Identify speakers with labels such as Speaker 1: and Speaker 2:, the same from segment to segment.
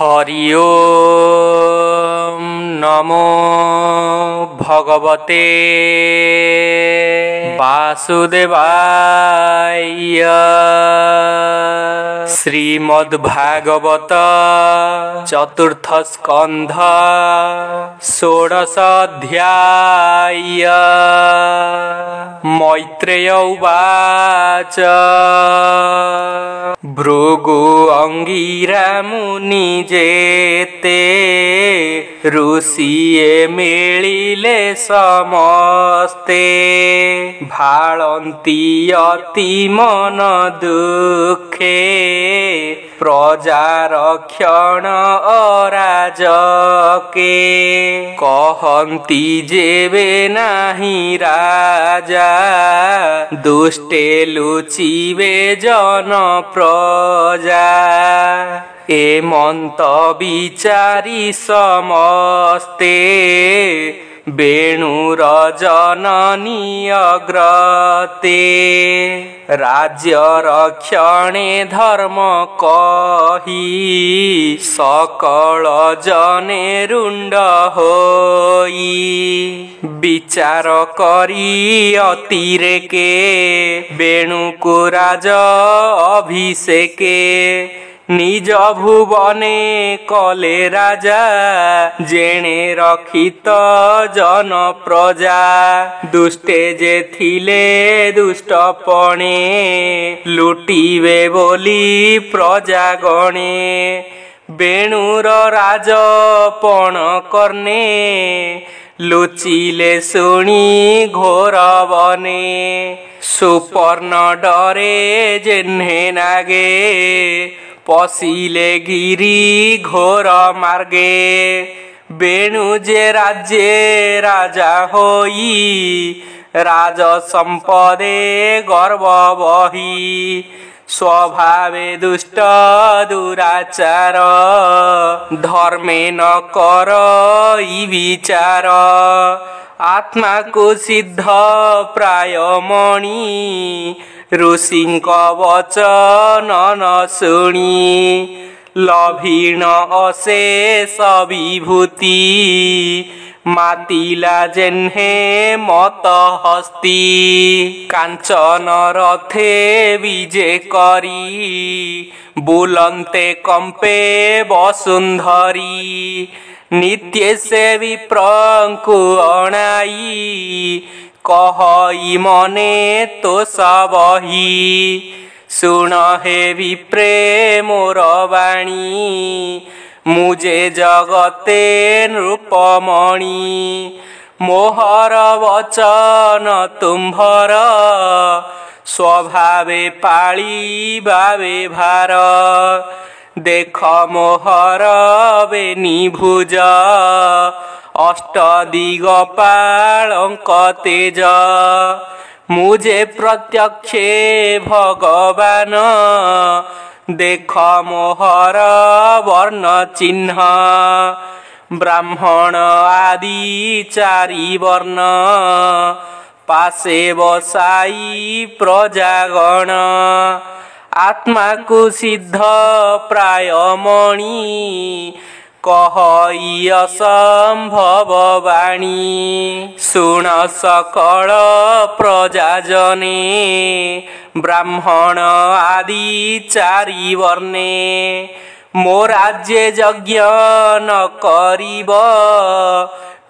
Speaker 1: हरि ओम नमो भगवते वासुदेवाय। श्रीमद्भागवत चतुर्थ स्कंध षोडश अध्याय। मैत्रेय उवाच भृगु अंगिरा मुनि जेते ऋषिए मिलिले समस्ते भाळन्ति अति मन दुखे प्रजा रक्षण अराजके कहन्ति जेबे नाही राजा दुष्टे लुचिबे जन प्रजा एमंत विचारी समस्ते वेणुर जननी अग्रते राज्य रक्षणे धर्म कही सकल जने रुंड होई विचार करी अतिरेके वेणुको राज अभिषेके निज भुवने कले राजा जेणे रक्षित जन प्रजा दुष्टे जे थिले दुष्टपणे लुटिबे बोली प्रजा गणे वेणुर राजपण करने लुचिले शुणी घोर बने सुपर्ण डरे जेन्हे नागे पशिले गिरी घोर मार्गे वेणु जे राज्ये राजा होई राज संपदे गर्व बही स्वभावे दुष्ट दुराचार धर्मे न कर विचार आत्मा को सिद्ध प्राय मणि ऋषिंक वचन न शुणी लभीण अशेष विभूति मातिला जेन्हे मत हस्ती कांचन रथे विजे करी बुलन्ते कंपे वसुंधरी नित्य से विप्रंकु अणाई कहई मने तो सबही सुन हे विप्रे मोर वाणी मुझे जगते नृपमणि मोहर वचन तुम्भर स्वभावे पाळी बावे भार देख मोहर बेनी भुज अष्ट दिगपालंक तेज मुझे प्रत्यक्षे भगवान देख मोहर वर्ण चिन्ह ब्राह्मण आदि चारि वर्ण पासे बसाई प्रजागण आत्मा को सिद्ध प्राय मणि कहई असंभव वाणी सुन सकल प्रजाजने ब्राह्मण आदि चारि वर्णे मो राज्य यज्ञ न करिब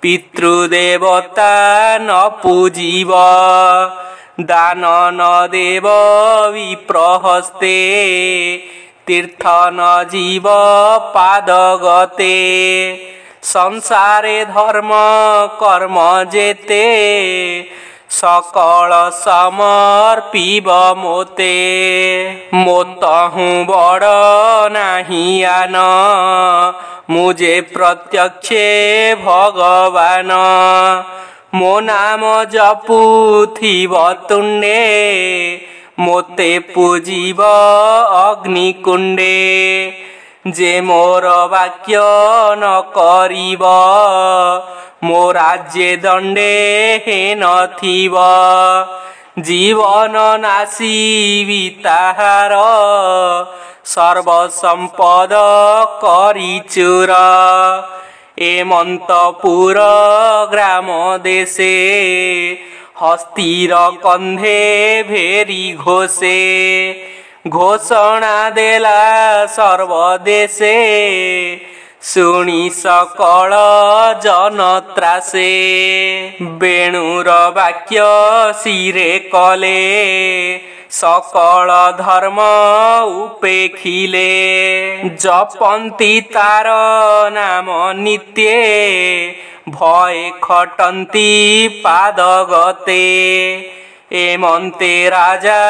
Speaker 1: पितृदेवता न पूजिब दान न देव विप्रहस्ते तीर्थ न जीव पादगते संसारे धर्म कर्म जेते सकल समर्पिब मोते मोतहु बड़ नाही आन मुझे प्रत्यक्षे भगवान मो नाम जपुथिब तुंडे मोते पूजिब अग्निकुंडे जे मोर वाक्य न करिब मो राज्य दंडे हे नथिब जीवन नासीबी ताहार सर्वसंपद करी चूर एमंतपुर ग्राम देशे हस्तीर कंधे भेरी घोषे घोषणा देला सर्वदेशे शुणी सकल जनत्रासे बेणुर वाक्य शिरे कले सकल धर्म उपेखिले जपन्ति तार नाम नित्ये भय खटन्ति पादगते एमन्ते राजा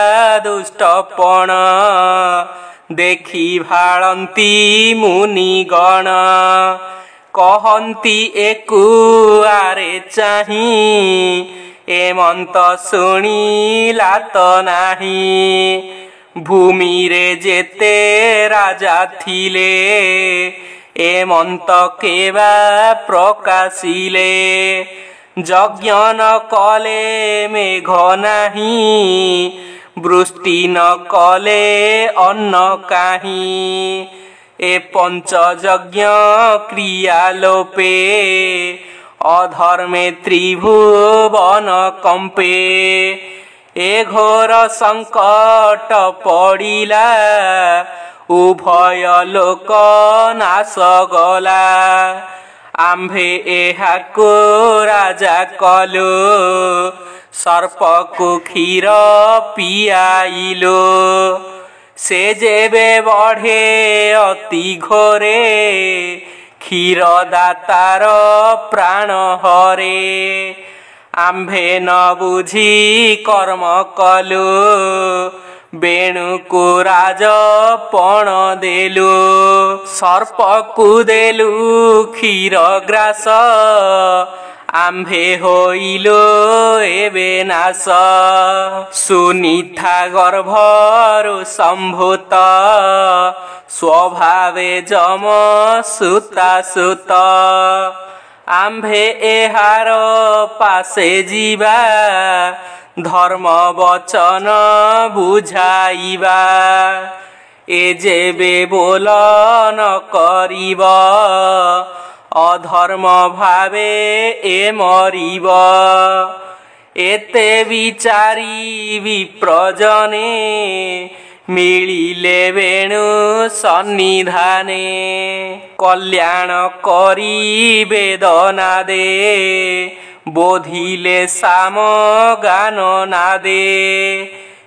Speaker 1: दुष्टपण देखि भाळन्ति मुनिगण कहन्ति एकु आरे चाही एमंत शुणिला त नाही भूमि रे जेते राजा थिले एमंत केबा प्रकाशिले यज्ञ न कले मेघ नाही वृष्टि न कले अन्न काहि ए पंच यज्ञ क्रिया लोपे अधर्मे त्रिभुवन कंपे ए घोर संकट पड़िला उभय लोक नाश गला आम्भे एहाको राजा कलो सर्प को क्षीर पियाइलो से जेबे बढ़े अति घोरे क्षीर दातार प्राण हरे आम्भे न बुझी कर्म कलु बेणु को राज पण देलु सर्प को देलु क्षीर ग्रास आम्भे होइलो एबे नाश सुनीथा गर्भरु संभूत स्वभावे जम सुता सुत आम्भे एहार पासे जीवा धर्म वचन बुझाइबा ए जेबे बोल न करिब अधर्म भावे ए मरिब एते विचारी विप्रजने मिलिले वेणु सन्निधाने कल्याण करी वेदना दे बोधिले साम गान नादे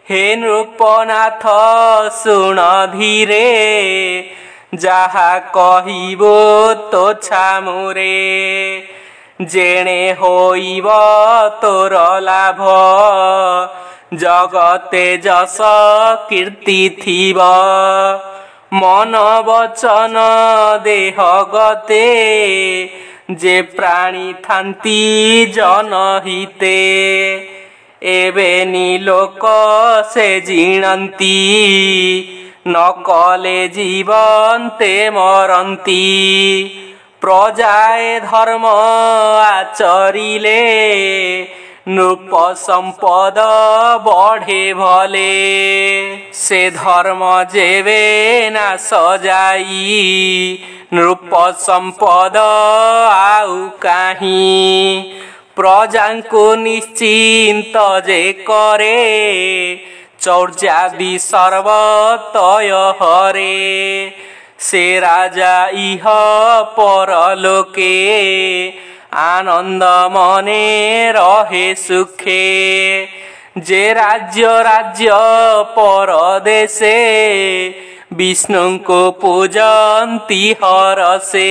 Speaker 1: हे नृपनाथ शुण धीरे जाहा कहिबो तो छामुरे जेणे होइब तोर लाभ जगते जस कीर्ति थिब मन वचन देह गते जे प्राणी थांती जनहिते एबे लोक से जीणंती न कले जीवन्ते मरंती प्रजाए धर्म आचरिले नृप संपद बढ़े भले से धर्म जेबे ना सजाई नृप संपद आउ काहीं प्रजा को निश्चिंत जे करे चौर्यादि सर्वतय हरे से राजा इह परलोके आनंद मने रहे सुखे जे राज्य परदेशे विष्णु को पूजन्ति हरसे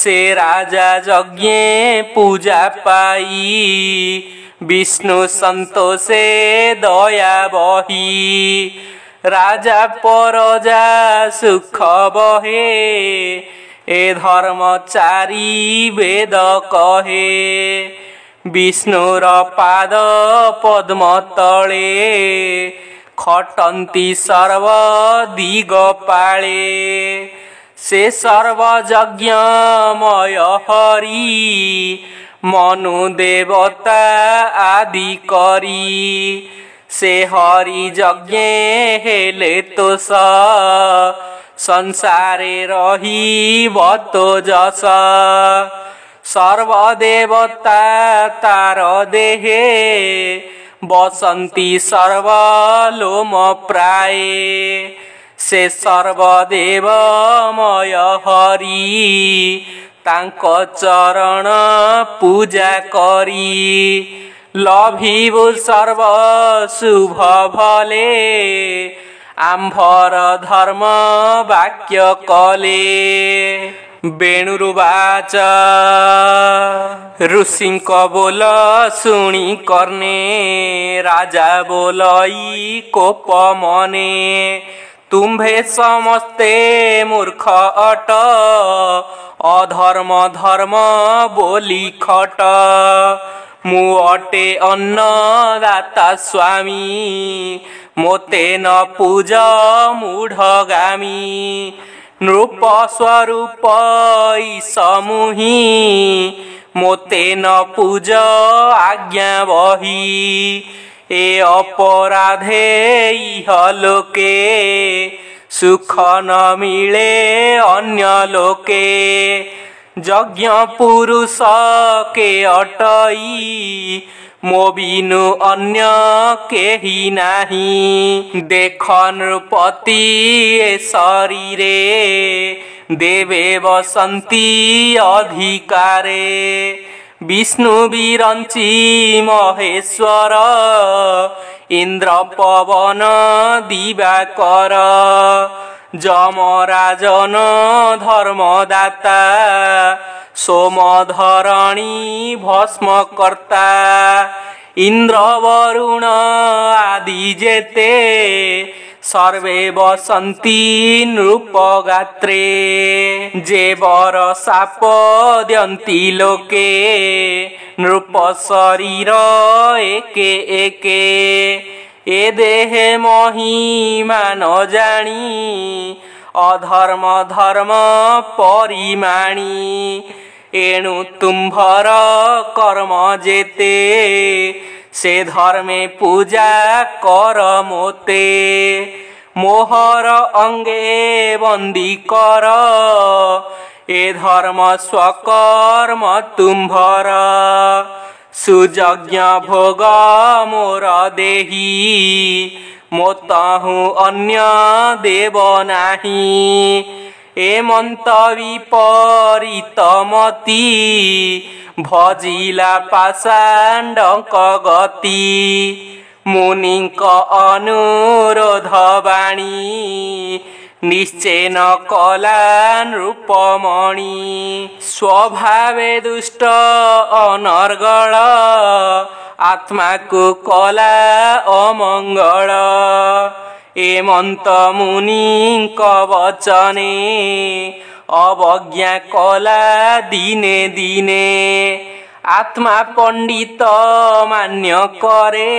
Speaker 1: से राजा यज्ञे पूजा पाई विष्णु संतोषे दया बही राजा परजा सुख बहे ए धर्मचारी वेद कहे विष्णुर पाद पद्म तले खटन्ति सर्व दिग पाले से सर्व यज्ञमय हरि मनु देवता आदि करी से हरि यज्ञ हेले तोष संसारे रही बतो जस सर्वदेवता तार देहे बसंती सर्वलोम प्राय से सर्वदेवमय हरि तांको चरण पूजा करी लभिबु सर्व शुभ भले आंभर धर्म वाक्य कले। वेणुरुवाच ऋषिंक बोल शुणी कर्णे राजा बोलई कोप मने तुम्भे समस्ते मूर्ख अट अधर्म धर्म बोली खट मु अटे अन्नदाता स्वामी मोते न पूज मूढ़गामी नृप स्वरूप समूही मोते न पूज आज्ञा बही ए अपराधे इह लोके सुख न मिले अन्य लोके यज्ञ पुरुष के अटई मो बिनु अन्य केही नाही देख नृपति ए शरीरे देवे बसंती अधिकारे विष्णु विरंची महेश्वर इंद्र पवन दिवाकर जमराजन धर्मदाता सोमधरणी भस्म कर्ता इंद्र वरुण आदि जेते सर्वे बसंती नृपगात्रे जे वर शाप द्यन्ति लोके नृप शरीर एके एके ए देहे महिमा न जानी अधर्म धर्म परिमाणी एणु तुम्भर कर्म जेते से धर्मे पूजा कर मोते मोहर अंगे बंदी कर ए धर्म स्वकर्म तुम्भर सुयज्ञ भोग मोर देही मोताहु अन्य देव नाही एमंत विपरीत मती भजिला पाषाण्डक गति मुनिक अनुरोध बाणी निश्चय न कला नृपमणि स्वभावे दुष्ट अनर्गल आत्मा को कला अमंगल एमंत मुनिक वचने अवज्ञा कला दिने दिने आत्मा पंडित मान्य करे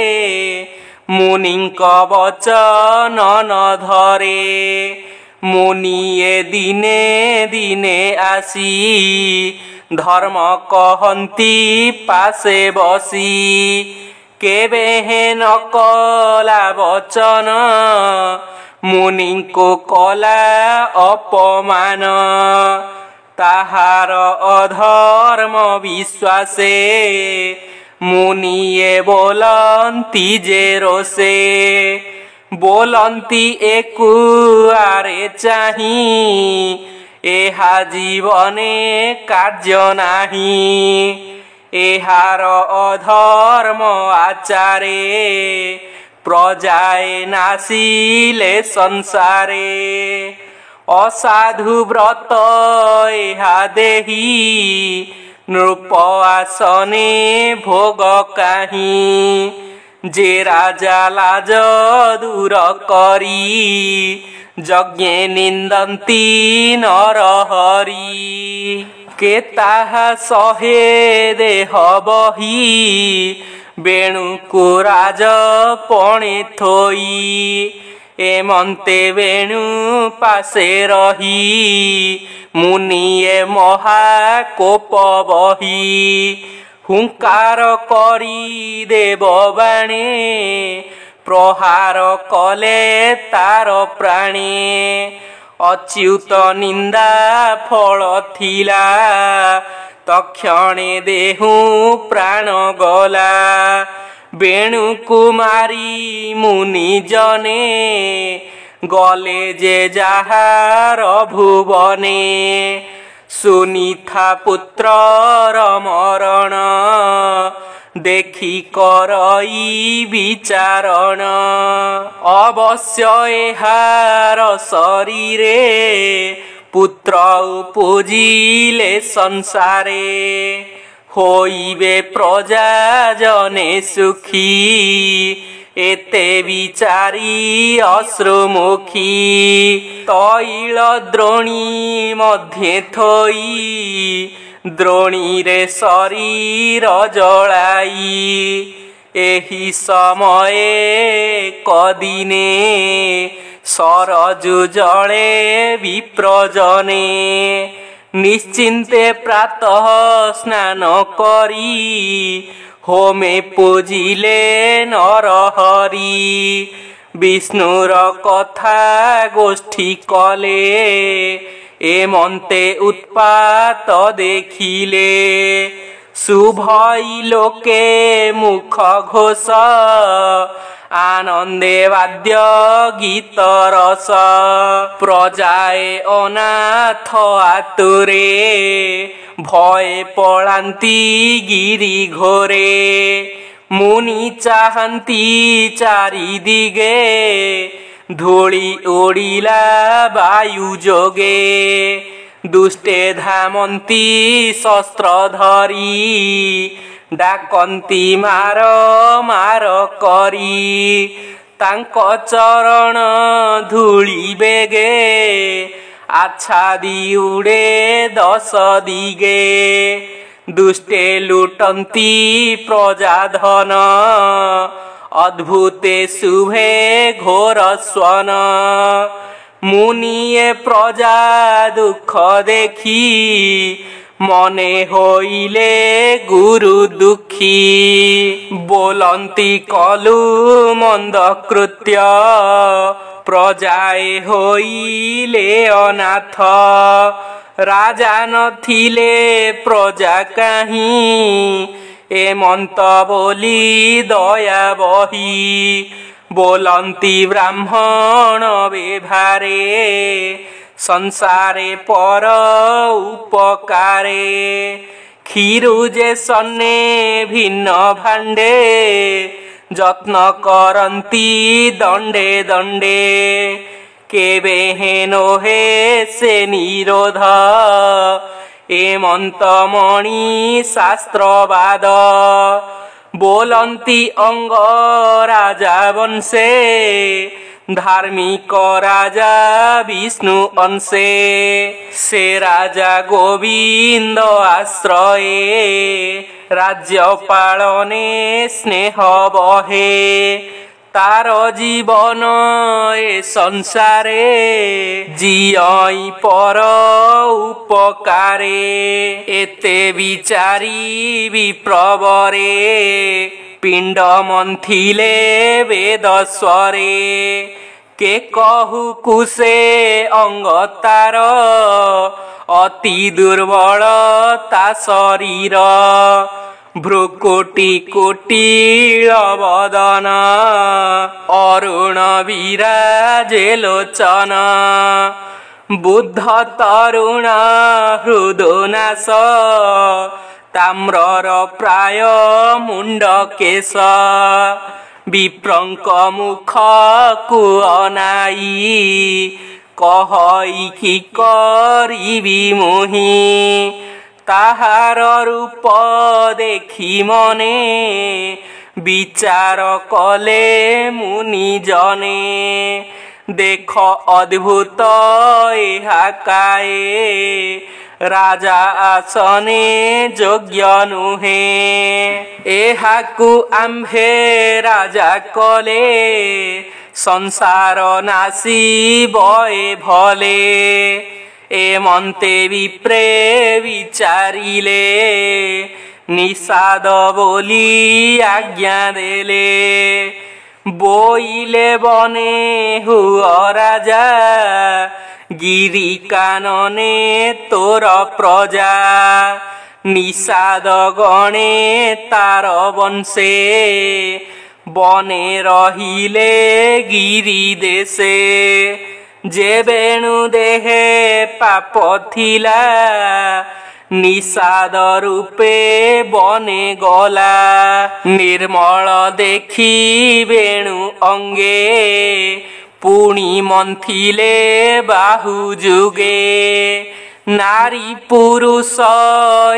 Speaker 1: मुनिक वचन न धरे मुनि ए दिने दिने आसी धर्म कहंती पासे बसी केबे हे न कला वचन मुनि को कला अपमान ताहार अधर्म विश्वासे मुनिए बोलंती जे रोसे बोलंती एकुआरे चाही एहा जीवने कार्य नाही एहार अधर्म आचारे प्रजाए नासिले संसारे असाधु व्रत एहा देही नृप आसने भोग काहीं जे राजा लाज दूर करी यज्ञे निंदंती नरहरि के ताहा सहे देह बही वेणुको राज पणे थोई एमंते वेणु पासे रही मुनिए महाकोप बही हुंकार करी देवबाणे प्रहार कले तार प्राणे अच्युत निंदा फल थिला तक्षणे देहु प्राण गला बेणु कुमारी मुनि जने गले जे जाहार भुवने सुनीथा पुत्र मरण देखी करई विचारण अवश्य एहार शरीरे पुत्र पूजिले संसारे होइबे प्रजा जने सुखी एते विचारी अश्रुमुखी तैल द्रोणी मध्ये थोई द्रोणी रे शरीर जलाई एही समये कदिने सरजु जले विप्रजने निश्चिंते प्रातः स्नान करी होमे पूजिले नरहरि विष्णुर कथा गोष्ठी कले एमंते उत्पात देखिले शुभई लोके मुख घोष आनंदे वाद्य गीत रस प्रजाए अनाथ आतुरे भय पलांती गिरी घोरे मुनि चाहंती चारि दिगे धूली उड़िला वायु जोगे दुष्टे धामंती शस्त्र धरी डाकंती मार मार करी तांको चरण धूली बेगे आच्छादी उड़े दस दिगे दुष्टे लुटंती प्रजाधन अद्भुते शुभे घोर स्वन मुनिये प्रजा दुख देखी मने होइले गुरु दुखी बोलंती कलु मंद कृत्य प्रजाए होइले अनाथ राजा नथिले प्रजा काहीं एमंत बोली दया बही बोलंती ब्राह्मण बेभारे संसारे पर उपकारे क्षीरु जे सन्ने भिन्न भांडे जत्न करंती दंडे दंडे केबे हेनो हे से निरोध एमंत मणि शास्त्रवाद बोलंती अंग राजा वंशे धार्मिक राजा विष्णु अंशे से राजा गोविंद आश्रये राज्य पालने स्नेह बहे तार जीवन ए संसारे जियई पर उपकारे एते विचारी विप्रवरे पिंड मंथिले वेद स्वरे के कहु कुसे अंग तार अति दुर्बल ता शरीर भ्रुकुटी कुटील बदन अरुण विराजे लोचन बुद्ध तरुण हृदनाश ताम्रर प्राय मुंड केश विप्रंक मुख को अनाई कहई कि करिबी मुहि ताहार रूप देखी मने विचार कले मुनि जने देख अद्भुत एहा काए राजा आसने योग्य नुहे एहाकु आम्भे राजा कले संसार नासी बए भले एमंते विप्रे विचारिले निषाद बोली आज्ञा देले बोइले बने हुआ राजा गिरी कानने तोर प्रजा निषाद गणे तार वंशे बने रहिले गिरी देशे जे बेणु देहे पाप थिला निषाद रूपे बने गला निर्मल देखी बेणु अंगे पुणी मंथिले बाहु जुगे नारी पुरुष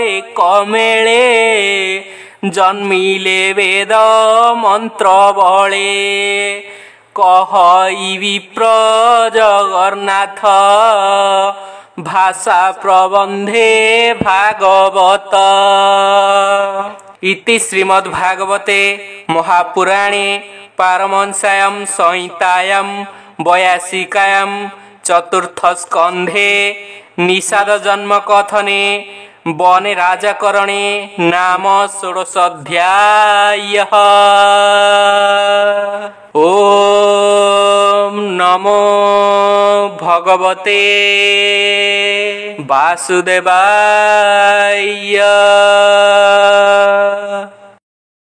Speaker 1: एक मेले जन्मिले वेद मंत्र बळे कहई विप्र जगन्नाथ भाषा प्रबंधे भागवत। इति श्रीमद्भागवते महापुराणे पारमहंस्यां संहितायां 82 चतुर्थ स्कंधे निषाद जन्म कथने बने राजाकरणे नाम 16 अध्यायः। ओम नमो भगवते वासुदेवाय।